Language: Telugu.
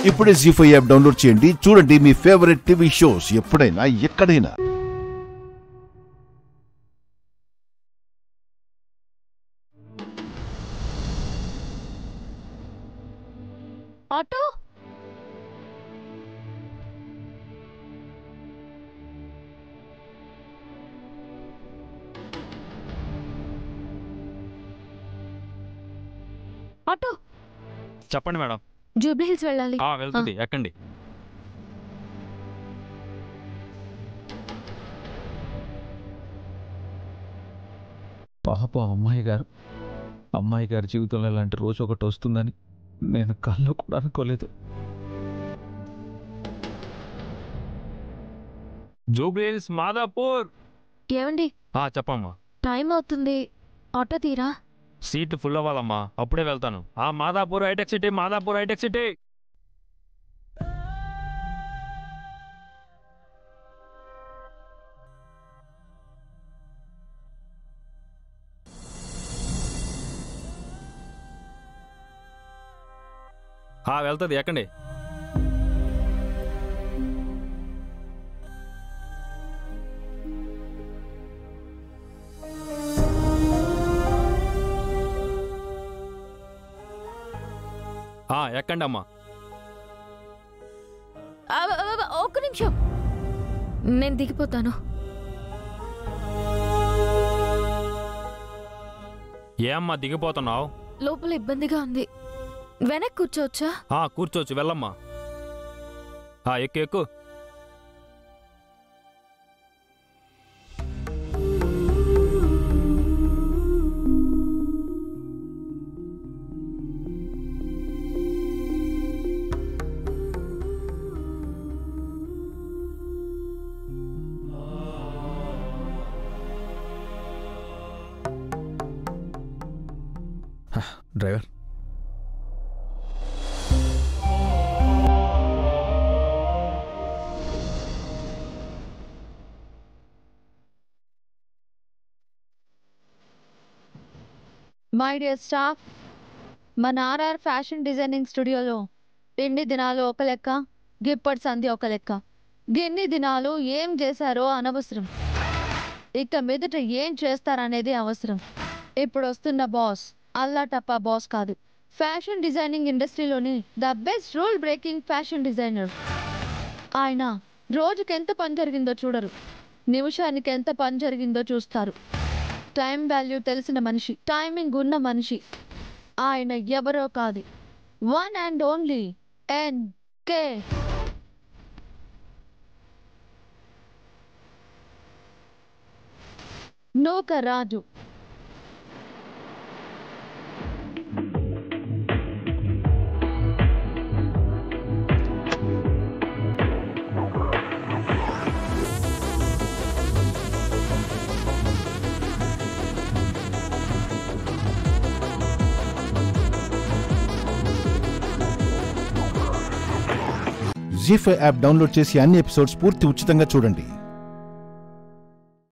ఇప్పుడే జీ5 యాప్ డౌన్లోడ్ చేయండి. చూడండి మీ ఫేవరెట్ టీవీ షోస్ ఎప్పుడైనా ఎక్కడైనా. ఆటో ఆటో చెప్పండి మేడం. జూబ్లీ హిల్స్ వెళ్ళాలి. వెళ్తుంది, ఎక్కండి. పాప అమ్మాయి గారి జీవితంలో ఇలాంటి రోజు ఒకటి వస్తుందని నేను కళ్ళు కూడా అనుకోలేదు. Jubilee hills Madhapur. ఏమండి చెప్పమ్మా. టైం అవుతుంది, ఆటో తీరా. సీట్ ఫుల్ అవ్వాలమ్మా, అప్పుడే వెళ్తాను. Madhapur hitech city, Madhapur hitech city. వెళ్తుంది, ఎక్కండి. ఎక్కండి అమ్మా. ఒక్క నిమిషం, నేను దిగిపోతాను. ఏమ్మా దిగిపోతున్నావు? లోపల ఇబ్బందిగా ఉంది, వెనక్కి కూర్చోవచ్చా? కూర్చోవచ్చు, వెళ్ళమ్మా. ఎక్కు ఎక్కు. డ్రైవర్, మై డియర్ స్టాఫ్, మన ఆర్ఆర్ ఫ్యాషన్ డిజైనింగ్ స్టూడియోలో ఎన్ని దినాలు ఒక లెక్క, గిప్పటి సంధి ఒక లెక్క. ఎన్ని దినాలు ఏం చేశారో అనవసరం, ఇక మీదట ఏం చేస్తారనేది అవసరం. ఇప్పుడు వస్తున్న బాస్ అల్లా టప్పా బాస్ కాదు, ఫ్యాషన్ డిజైనింగ్ ఇండస్ట్రీలోని the best rule breaking fashion designer. ఆయన రోజుకి ఎంత పని జరిగిందో చూడరు, నిమిషానికి ఎంత పని జరిగిందో చూస్తారు. టైం వాల్యూ తెలిసిన మనిషి, టైమింగ్ ఉన్న మనిషి. ఆయన ఎవరో కాదు, one and only NK. Nookaraju. జీ5 యాప్ డౌన్లోడ్ చేసి అన్ని ఎపిసోడ్స్ పూర్తి ఉచితంగా చూడండి.